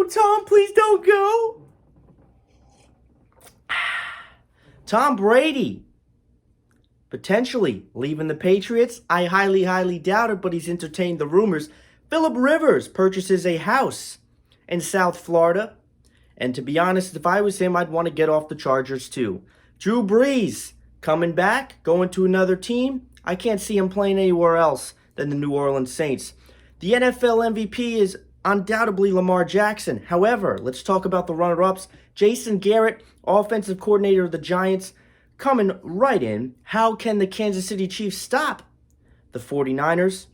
Tom, please don't go. Tom Brady potentially leaving the Patriots. I highly doubt it, but he's entertained the rumors. Phillip Rivers purchases a house in South Florida. And to be honest, if I was him, I'd want to get off the Chargers too. Drew Brees coming back, going to another team. I can't see him playing anywhere else than the New Orleans Saints. The NFL MVP is undoubtedly Lamar Jackson. However, let's talk about the runner-ups. Jason Garrett, offensive coordinator of the Giants, coming right in. How can the Kansas City Chiefs stop the 49ers?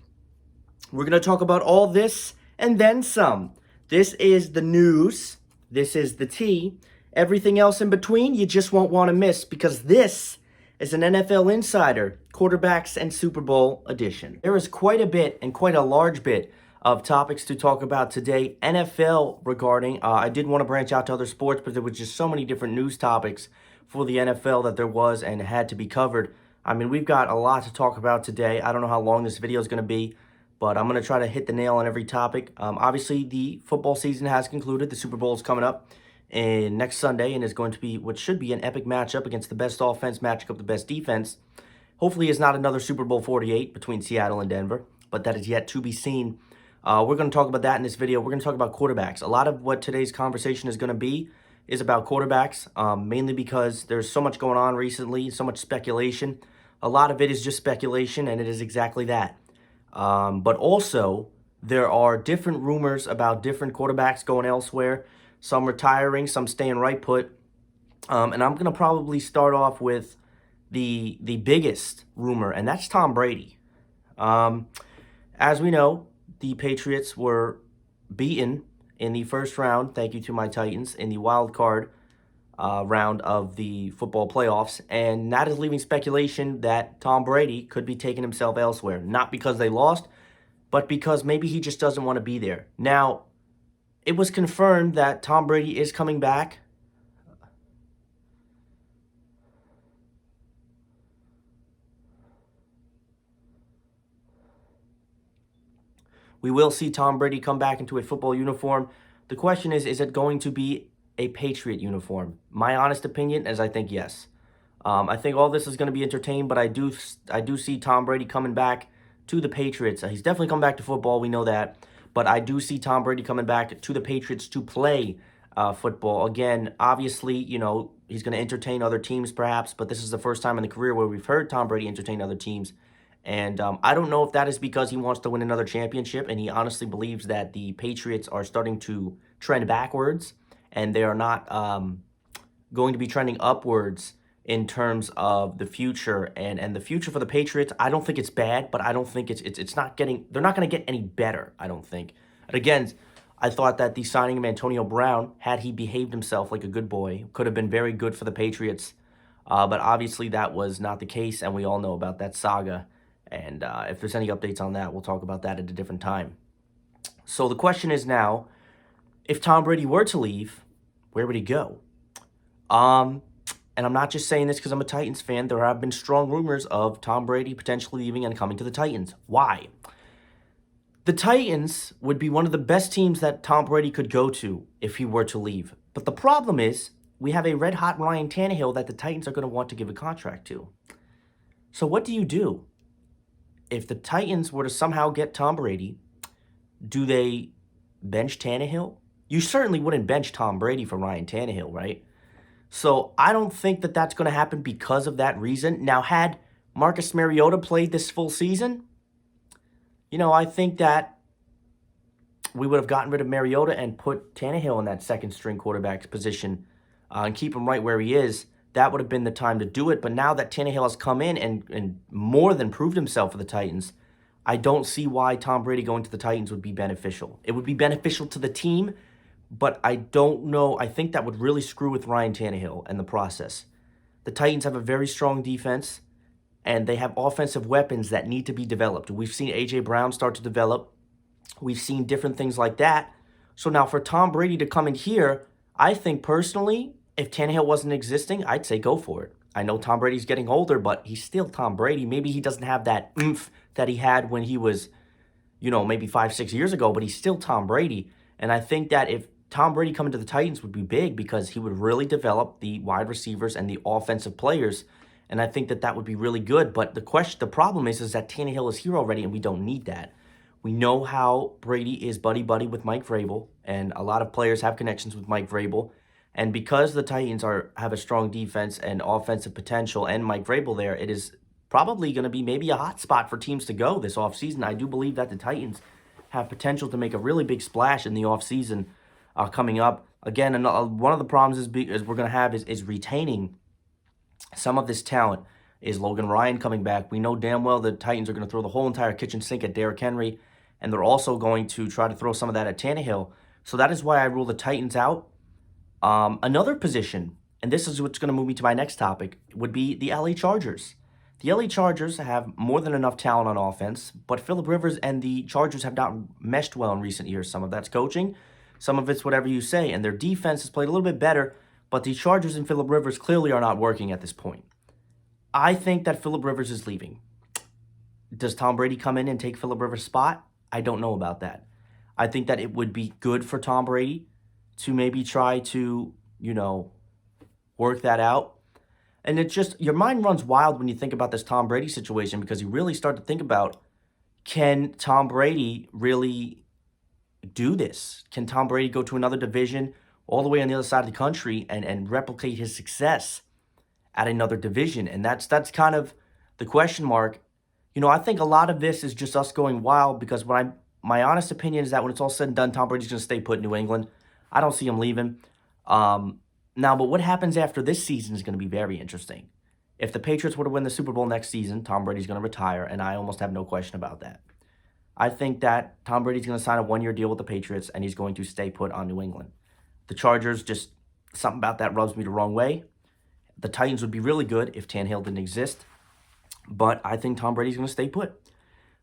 We're going to talk about all this and then some. This is the news. This is the tea. Everything else in between, you just won't want to miss, because this is an NFL Insider Quarterbacks and Super Bowl edition. There is quite a bit and quite a large bit of topics to talk about today. NFL regarding, I did want to branch out to other sports, but there was just so many different news topics for the NFL that there was and had to be covered. I mean, we've got a lot to talk about today. I don't know how long this video is going to be, but I'm going to try to hit the nail on every topic. Obviously, the football season has concluded. The Super Bowl is coming up next Sunday, and is going to be what should be an epic matchup against the best offense matching up the best defense. Hopefully, it's not another Super Bowl 48 between Seattle and Denver, but that is yet to be seen. We're going to talk about that in this video. We're going to talk about quarterbacks. A lot of what today's conversation is going to be is about quarterbacks, mainly because there's so much going on recently, so much speculation. A lot of it is just speculation, and it is exactly that. But also, there are different rumors about different quarterbacks going elsewhere. Some retiring, some staying right put. And I'm going to probably start off with the biggest rumor, and that's Tom Brady. As we know, the Patriots were beaten in the first round, thank you to my Titans, in the wild card round of the football playoffs, and that is leaving speculation that Tom Brady could be taking himself elsewhere, not because they lost, but because maybe he just doesn't want to be there. Now, it was confirmed that Tom Brady is coming back. We will see Tom Brady come back into a football uniform. The question is it going to be a Patriot uniform? My honest opinion is I think yes. I think all this is going to be entertained, but I do see Tom Brady coming back to the Patriots. He's definitely come back to football, we know that. But I do see Tom Brady coming back to the Patriots to play football. Again, obviously, you know, he's going to entertain other teams perhaps, but this is the first time in the career where we've heard Tom Brady entertain other teams. And I don't know if that is because he wants to win another championship and he honestly believes that the Patriots are starting to trend backwards and they are not going to be trending upwards in terms of the future. And the future for the Patriots, I don't think it's bad, but I don't think it's not getting, they're not going to get any better, I don't think. And again, I thought that the signing of Antonio Brown, had he behaved himself like a good boy, could have been very good for the Patriots. But obviously that was not the case, and we all know about that saga. And if there's any updates on that, we'll talk about that at a different time. So the question is now, if Tom Brady were to leave, where would he go? And I'm not just saying this because I'm a Titans fan. There have been strong rumors of Tom Brady potentially leaving and coming to the Titans. Why? The Titans would be one of the best teams that Tom Brady could go to if he were to leave. But the problem is, we have a red-hot Ryan Tannehill that the Titans are going to want to give a contract to. So what do you do? If the Titans were to somehow get Tom Brady, do they bench Tannehill? You certainly wouldn't bench Tom Brady for Ryan Tannehill, right? So I don't think that that's going to happen because of that reason. Now, had Marcus Mariota played this full season, you know, I think that we would have gotten rid of Mariota and put Tannehill in that second-string quarterback position and keep him right where he is. That would have been the time to do it. But now that Tannehill has come in and more than proved himself for the Titans, I don't see why Tom Brady going to the Titans would be beneficial. It would be beneficial to the team, but I don't know. I think that would really screw with Ryan Tannehill and the process. The Titans have a very strong defense, and they have offensive weapons that need to be developed. We've seen A.J. Brown start to develop. We've seen different things like that. So now for Tom Brady to come in here, I think personally, if Tannehill wasn't existing, I'd say go for it. I know Tom Brady's getting older, but he's still Tom Brady. Maybe he doesn't have that oomph that he had when he was, you know, maybe 5-6 years ago, but he's still Tom Brady. And I think that if Tom Brady coming to the Titans would be big because he would really develop the wide receivers and the offensive players, and I think that that would be really good. But the problem is that Tannehill is here already, and we don't need that. We know how Brady is buddy-buddy with Mike Vrabel, and a lot of players have connections with Mike Vrabel. And because the Titans have a strong defense and offensive potential and Mike Vrabel there, it is probably going to be maybe a hot spot for teams to go this offseason. I do believe that the Titans have potential to make a really big splash in the offseason coming up. Again, one of the problems is we're going to have is retaining some of this talent. Is Logan Ryan coming back? We know damn well the Titans are going to throw the whole entire kitchen sink at Derrick Henry, and they're also going to try to throw some of that at Tannehill. So that is why I rule the Titans out. Another position, and this is what's going to move me to my next topic, would be the LA Chargers. The LA Chargers have more than enough talent on offense, but Phillip Rivers and the Chargers have not meshed well in recent years. Some of that's coaching, some of it's whatever you say, and their defense has played a little bit better, but the Chargers and Phillip Rivers clearly are not working at this point. I think that Phillip Rivers is leaving. Does Tom Brady come in and take Phillip Rivers' spot? I don't know about that. I think that it would be good for Tom Brady to maybe try to, work that out. And it just, your mind runs wild when you think about this Tom Brady situation because you really start to think about, can Tom Brady really do this? Can Tom Brady go to another division all the way on the other side of the country and replicate his success at another division? And that's kind of the question mark. I think a lot of this is just us going wild because my honest opinion is that when it's all said and done, Tom Brady's going to stay put in New England. I don't see him leaving. Now, but what happens after this season is going to be very interesting. If the Patriots were to win the Super Bowl next season, Tom Brady's going to retire, and I almost have no question about that. I think that Tom Brady's going to sign a one-year deal with the Patriots, and he's going to stay put on New England. The Chargers, just something about that rubs me the wrong way. The Titans would be really good if Tannehill didn't exist, but I think Tom Brady's going to stay put.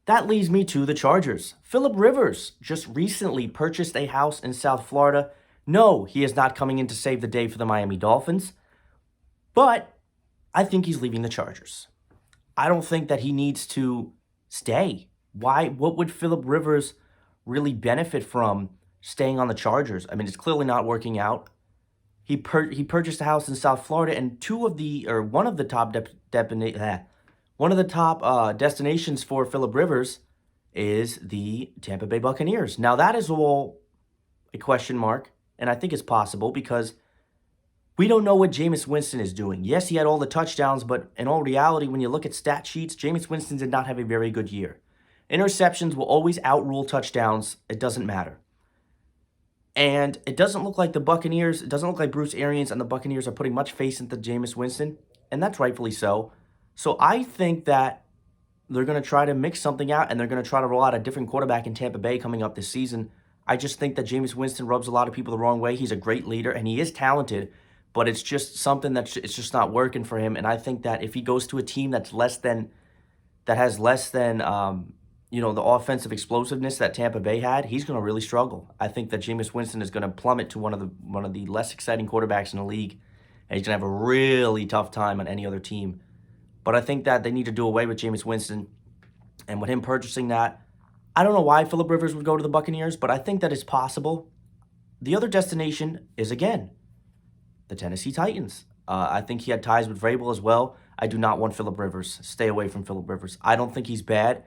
That leads me to the Chargers. Phillip Rivers just recently purchased a house in South Florida. No, he is not coming in to save the day for the Miami Dolphins, but I think he's leaving the Chargers. I don't think that he needs to stay. Why? What would Phillip Rivers really benefit from staying on the Chargers? I mean, it's clearly not working out. He purchased a house in South Florida, and one of the top destinations for Phillip Rivers is the Tampa Bay Buccaneers. Now, that is all a question mark, and I think it's possible because we don't know what Jameis Winston is doing. Yes, he had all the touchdowns, but in all reality, when you look at stat sheets, Jameis Winston did not have a very good year. Interceptions will always outrule touchdowns. It doesn't matter. And it doesn't look like it doesn't look like Bruce Arians and the Buccaneers are putting much faith into Jameis Winston, and that's rightfully so. So I think that they're going to try to mix something out, and they're going to try to roll out a different quarterback in Tampa Bay coming up this season. I just think that Jameis Winston rubs a lot of people the wrong way. He's a great leader, and he is talented, but it's just something it's just not working for him. And I think that if he goes to a team that has less than the offensive explosiveness that Tampa Bay had, he's going to really struggle. I think that Jameis Winston is going to plummet to one of the less exciting quarterbacks in the league, and he's going to have a really tough time on any other team. But I think that they need to do away with Jameis Winston, and with him purchasing that, I don't know why Phillip Rivers would go to the Buccaneers, but I think that it's possible. The other destination is, again, the Tennessee Titans. I think he had ties with Vrabel as well. I do not want Phillip Rivers. Stay away from Phillip Rivers. I don't think he's bad.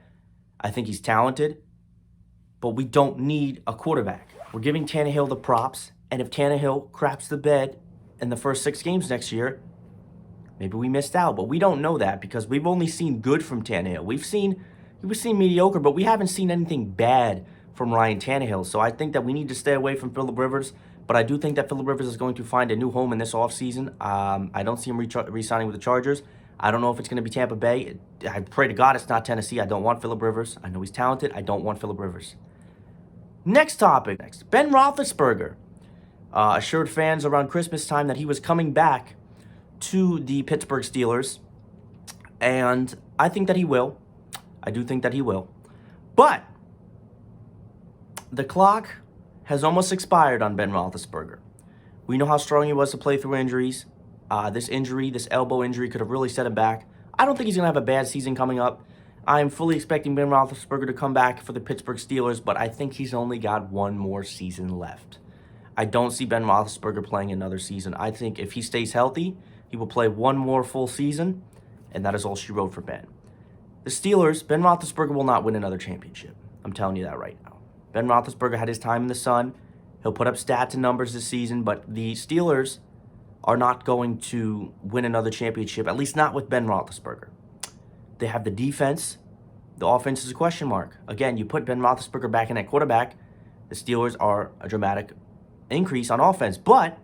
I think he's talented, but we don't need a quarterback. We're giving Tannehill the props, and if Tannehill craps the bed in the first 6 games next year, maybe we missed out, but we don't know that because we've only seen good from Tannehill. We've seen mediocre, but we haven't seen anything bad from Ryan Tannehill. So I think that we need to stay away from Phillip Rivers, but I do think that Phillip Rivers is going to find a new home in this offseason. I don't see him re-signing with the Chargers. I don't know if it's going to be Tampa Bay. I pray to God it's not Tennessee. I don't want Phillip Rivers. I know he's talented. I don't want Phillip Rivers. Next topic. Ben Roethlisberger assured fans around Christmas time that he was coming back to the Pittsburgh Steelers, and I think that he will. I do think that he will. But the clock has almost expired on Ben Roethlisberger. We know how strong he was to play through injuries. This elbow injury could have really set him back. I don't think he's going to have a bad season coming up. I'm fully expecting Ben Roethlisberger to come back for the Pittsburgh Steelers, but I think he's only got one more season left. I don't see Ben Roethlisberger playing another season. I think if he stays healthy, he will play one more full season, and that is all she wrote for Ben. The Steelers, Ben Roethlisberger will not win another championship. I'm telling you that right now. Ben Roethlisberger had his time in the sun. He'll put up stats and numbers this season, but the Steelers are not going to win another championship, at least not with Ben Roethlisberger. They have the defense. The offense is a question mark. Again, you put Ben Roethlisberger back in at quarterback, the Steelers are a dramatic increase on offense, but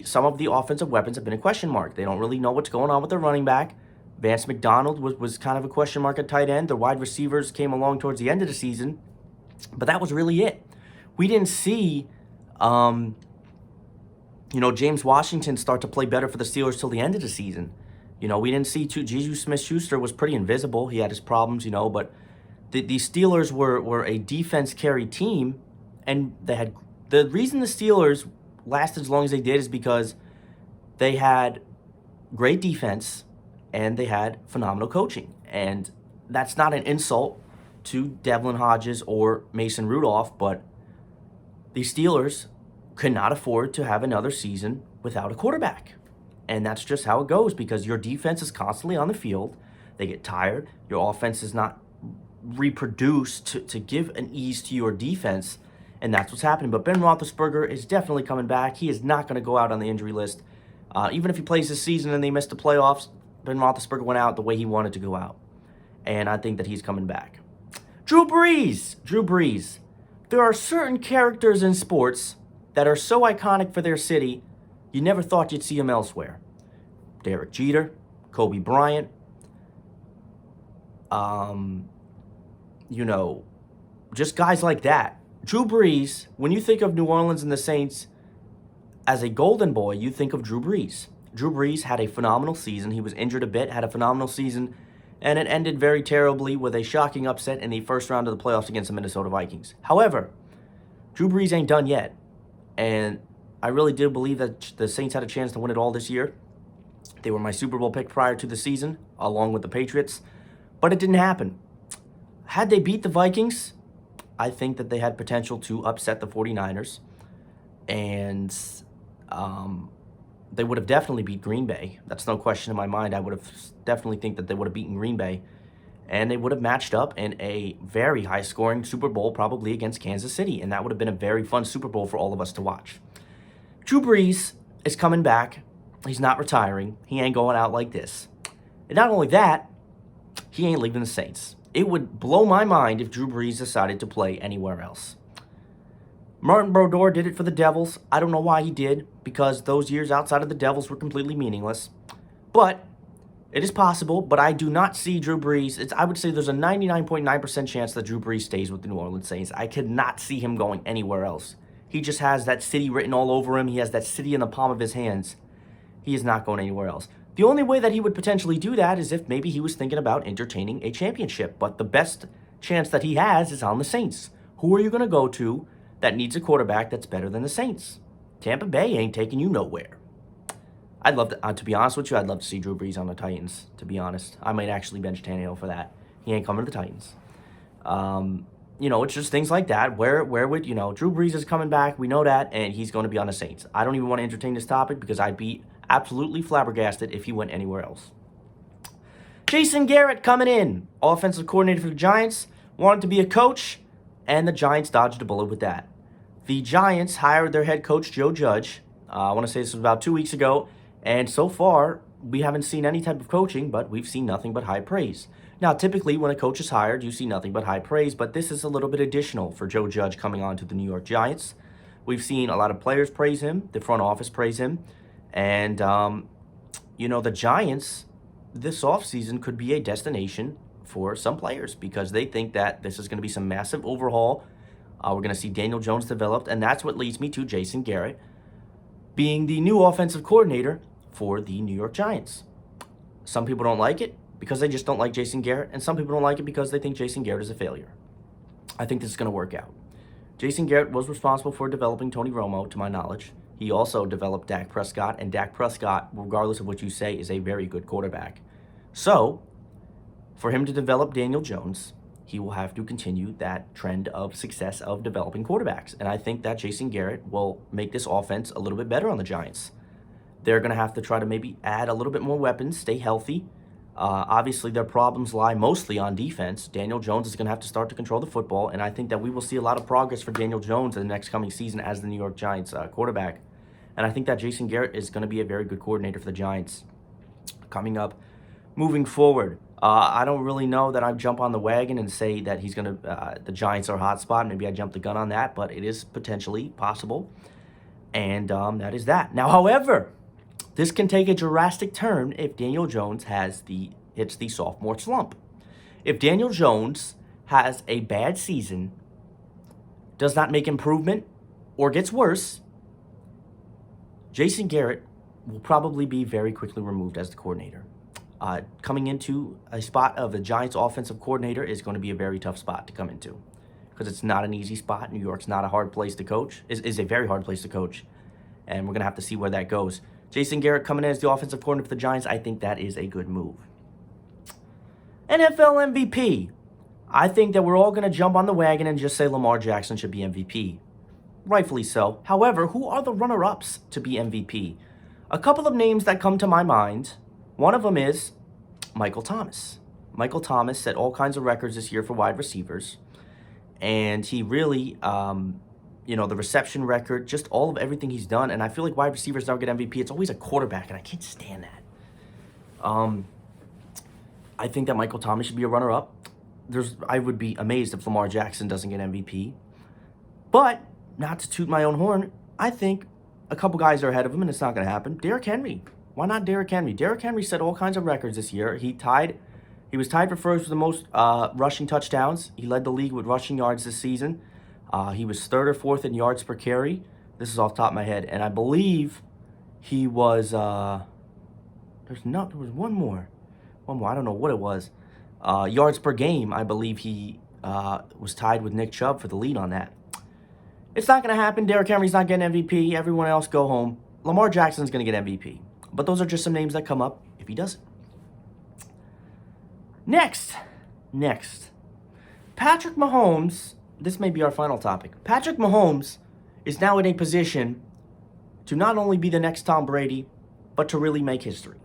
some of the offensive weapons have been a question mark. They don't really know what's going on with their running back. Vance McDonald was kind of a question mark at tight end. The wide receivers came along towards the end of the season, but that was really it. We didn't see, James Washington start to play better for the Steelers till the end of the season. We didn't see Juju Smith-Schuster was pretty invisible. He had his problems, but the Steelers were a defense-carried team, and the reason the Steelers lasted as long as they did is because they had great defense and they had phenomenal coaching. And that's not an insult to Devlin Hodges or Mason Rudolph, but the Steelers could not afford to have another season without a quarterback. And that's just how it goes, because your defense is constantly on the field. They get tired. Your offense is not reproduced to give an ease to your defense, and that's what's happening. But Ben Roethlisberger is definitely coming back. He is not going to go out on the injury list. Even if he plays this season and they miss the playoffs, Ben Roethlisberger went out the way he wanted to go out. And I think that he's coming back. Drew Brees. There are certain characters in sports that are so iconic for their city, you never thought you'd see them elsewhere. Derek Jeter, Kobe Bryant, just guys like that. Drew Brees, when you think of New Orleans and the Saints as a golden boy, you think of Drew Brees. Drew Brees had a phenomenal season. He was injured a bit, had a phenomenal season, and it ended very terribly with a shocking upset in the first round of the playoffs against the Minnesota Vikings. However, Drew Brees ain't done yet, and I really did believe that the Saints had a chance to win it all this year. They were my Super Bowl pick prior to the season, along with the Patriots, but it didn't happen. Had they beat the Vikings, I think that they had potential to upset the 49ers, and they would have definitely beat Green Bay. That's no question in my mind. I would have definitely think that they would have beaten Green Bay, and they would have matched up in a very high-scoring Super Bowl, probably against Kansas City, and that would have been a very fun Super Bowl for all of us to watch. Drew Brees is coming back. He's not retiring. He ain't going out like this. And not only that, he ain't leaving the Saints. It would blow my mind if Drew Brees decided to play anywhere else. Martin Brodeur did it for the Devils. I don't know why he did, because those years outside of the Devils were completely meaningless. But it is possible, but I do not see Drew Brees. I would say there's a 99.9% chance that Drew Brees stays with the New Orleans Saints. I could not see him going anywhere else. He just has that city written all over him. He has that city in the palm of his hands. He is not going anywhere else. The only way that he would potentially do that is if maybe he was thinking about entertaining a championship. But the best chance that he has is on the Saints. Who are you going to go to that needs a quarterback that's better than the Saints? Tampa Bay ain't taking you nowhere. I'd love to be honest with you, I'd love to see Drew Brees on the Titans, to be honest. I might actually bench Tannehill for that. He ain't coming to the Titans. It's just things like that. Where would, Drew Brees is coming back. We know that, and he's going to be on the Saints. I don't even want to entertain this topic because I'd be absolutely flabbergasted if he went anywhere else. Jason Garrett coming in. Offensive coordinator for the Giants. Wanted to be a coach, and the Giants dodged a bullet with that. The Giants hired their head coach, Joe Judge. I want to say this was about 2 weeks ago. And so far, we haven't seen any type of coaching, but we've seen nothing but high praise. Now, typically, when a coach is hired, you see nothing but high praise, but this is a little bit additional for Joe Judge coming on to the New York Giants. We've seen a lot of players praise him, the front office praise him, and, the Giants this offseason could be a destination for some players because they think that this is going to be some massive overhaul. We're going to see Daniel Jones developed, and that's what leads me to Jason Garrett being the new offensive coordinator for the New York Giants. Some people don't like it because they just don't like Jason Garrett, and some people don't like it because they think Jason Garrett is a failure. I think this is going to work out. Jason Garrett was responsible for developing Tony Romo, to my knowledge. He also developed Dak Prescott, and Dak Prescott, regardless of what you say, is a very good quarterback. So, for him to develop Daniel Jones, he will have to continue that trend of success of developing quarterbacks. And I think that Jason Garrett will make this offense a little bit better on the Giants. They're going to have to try to maybe add a little bit more weapons, stay healthy. Obviously, their problems lie mostly on defense. Daniel Jones is going to have to start to control the football, and I think that we will see a lot of progress for Daniel Jones in the next coming season as the New York Giants quarterback. And I think that Jason Garrett is going to be a very good coordinator for the Giants coming up. Moving forward, I don't really know that I'd jump on the wagon and say that he's going to, the Giants are a hot spot. Maybe I jumped the gun on that, but it is potentially possible. And that is that. Now, however, this can take a drastic turn if Daniel Jones hits the sophomore slump. If Daniel Jones has a bad season, does not make improvement, or gets worse, Jason Garrett will probably be very quickly removed as the coordinator. Coming into a spot of the Giants offensive coordinator is going to be a very tough spot to come into because it's not an easy spot. New York's not a hard place to coach. Is a very hard place to coach, and we're going to have to see where that goes. Jason Garrett coming in as the offensive coordinator for the Giants, I think that is a good move. NFL MVP. I think that we're all going to jump on the wagon and just say Lamar Jackson should be MVP. Rightfully so. However, who are the runner-ups to be MVP? A couple of names that come to my mind. One of them is Michael Thomas. Michael Thomas set all kinds of records this year for wide receivers. And he really, the reception record, just all of everything he's done. And I feel like wide receivers don't get MVP. It's always a quarterback, and I can't stand that. I think that Michael Thomas should be a runner-up. I would be amazed if Lamar Jackson doesn't get MVP. But, not to toot my own horn, I think a couple guys are ahead of him, and it's not going to happen. Derrick Henry. Why not Derrick Henry? Derrick Henry set all kinds of records this year. He was tied for first with the most rushing touchdowns. He led the league with rushing yards this season. He was third or fourth in yards per carry. This is off the top of my head. And I believe he was, there was one more. I don't know what it was. Yards per game, I believe he was tied with Nick Chubb for the lead on that. It's not going to happen. Derrick Henry's not getting MVP. Everyone else go home. Lamar Jackson's going to get MVP. But those are just some names that come up if he doesn't. Next. Patrick Mahomes, this may be our final topic. Patrick Mahomes is now in a position to not only be the next Tom Brady, but to really make history.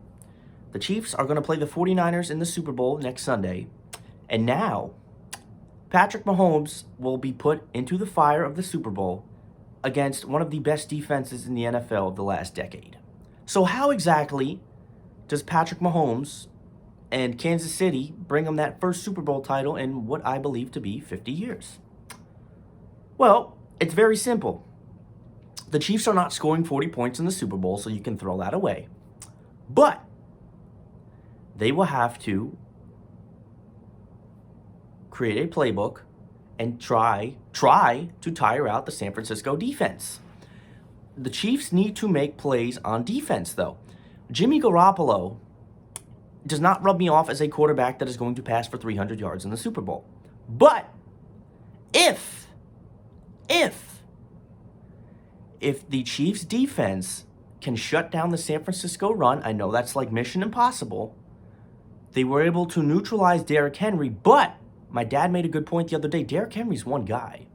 The Chiefs are going to play the 49ers in the Super Bowl next Sunday. And now, Patrick Mahomes will be put into the fire of the Super Bowl against one of the best defenses in the NFL of the last decade. So how exactly does Patrick Mahomes and Kansas City bring him that first Super Bowl title in what I believe to be 50 years? Well, it's very simple. The Chiefs are not scoring 40 points in the Super Bowl, so you can throw that away. But they will have to create a playbook and try to tire out the San Francisco defense. The Chiefs need to make plays on defense, though. Jimmy Garoppolo does not rub me off as a quarterback that is going to pass for 300 yards in the Super Bowl. But if the Chiefs defense can shut down the San Francisco run, I know that's like mission impossible. They were able to neutralize Derrick Henry, but my dad made a good point the other day. Derrick Henry's one guy.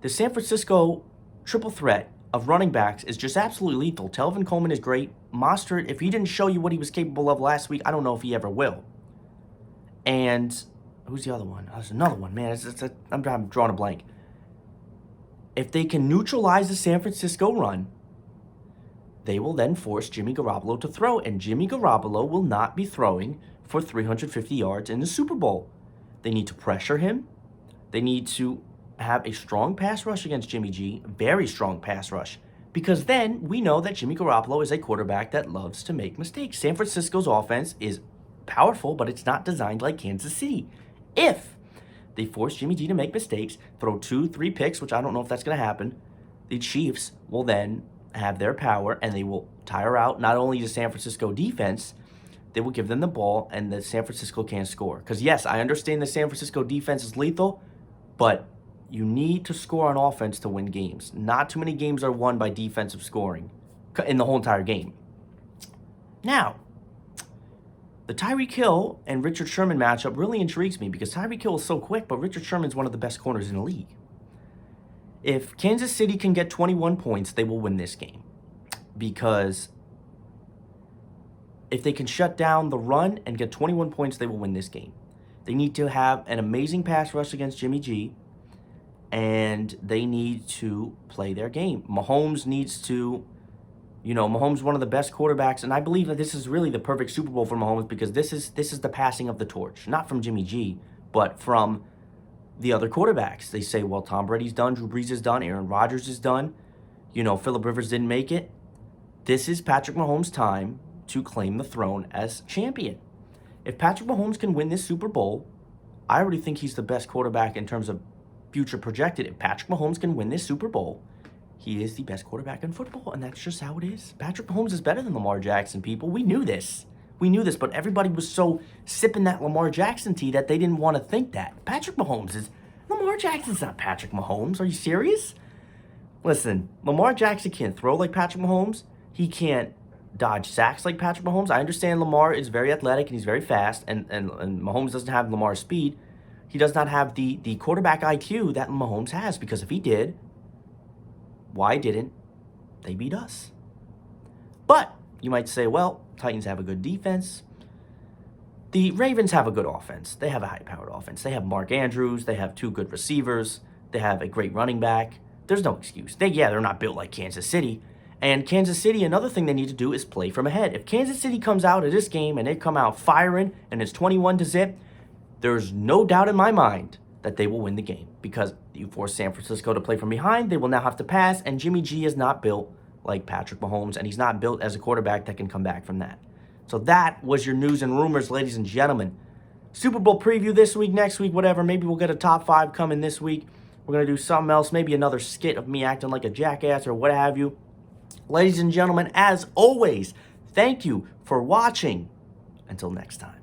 The San Francisco triple threat of running backs is just absolutely lethal. Telvin Coleman is great. Mostert, if he didn't show you what he was capable of last week, I don't know if he ever will. And who's the other one? There's another one, man. I'm drawing a blank. If they can neutralize the San Francisco run, they will then force Jimmy Garoppolo to throw, and Jimmy Garoppolo will not be throwing for 350 yards in the Super Bowl. They need to pressure him. They need to have a strong pass rush against Jimmy G, very strong pass rush, because then we know that Jimmy Garoppolo is a quarterback that loves to make mistakes. San Francisco's offense is powerful, but it's not designed like Kansas City. If they force Jimmy G to make mistakes, throw 2-3 picks, which I don't know if that's going to happen, the Chiefs will then have their power, and they will tire out not only the San Francisco defense, they will give them the ball, and the San Francisco can't score. Because, yes, I understand the San Francisco defense is lethal, but you need to score on offense to win games. Not too many games are won by defensive scoring in the whole entire game. Now, The Tyreek Hill and Richard Sherman matchup really intrigues me because Tyreek Hill is so quick, but Richard Sherman's one of the best corners in the league. If Kansas City can get 21 points, they will win this game. Because if they can shut down the run and get 21 points, they will win this game. They need to have an amazing pass rush against Jimmy G, and they need to play their game. Mahomes needs to, Mahomes one of the best quarterbacks, and I believe that this is really the perfect Super Bowl for Mahomes because this is the passing of the torch, not from Jimmy G, but from the other quarterbacks. They say, well, Tom Brady's done, Drew Brees is done, Aaron Rodgers is done, Phillip Rivers didn't make it. This is Patrick Mahomes' time to claim the throne as champion. If Patrick Mahomes can win this Super Bowl, I already think he's the best quarterback in terms of future projected. If Patrick Mahomes can win this Super Bowl, he is the best quarterback in football, and that's just how it is. Patrick Mahomes is better than Lamar Jackson, people. We knew this. But everybody was so sipping that Lamar Jackson tea that they didn't want to think that. Lamar Jackson's not Patrick Mahomes. Are you serious? Listen, Lamar Jackson can't throw like Patrick Mahomes. He can't dodge sacks like Patrick Mahomes. I understand Lamar is very athletic and he's very fast, and Mahomes doesn't have Lamar's speed. He does not have the quarterback IQ that Mahomes has, because if he did, why didn't they beat us? But you might say, well, Titans have a good defense. The Ravens have a good offense. They have a high-powered offense. They have Mark Andrews. They have 2 good receivers. They have a great running back. There's no excuse. They're not built like Kansas City. And Kansas City, another thing they need to do is play from ahead. If Kansas City comes out of this game and they come out firing and it's 21-0, there's no doubt in my mind that they will win the game, because you force San Francisco to play from behind. They will now have to pass, and Jimmy G is not built like Patrick Mahomes, and he's not built as a quarterback that can come back from that. So that was your news and rumors, ladies and gentlemen. Super Bowl preview this week, next week, whatever. Maybe we'll get a top 5 coming this week. We're going to do something else, maybe another skit of me acting like a jackass or what have you. Ladies and gentlemen, as always, thank you for watching. Until next time.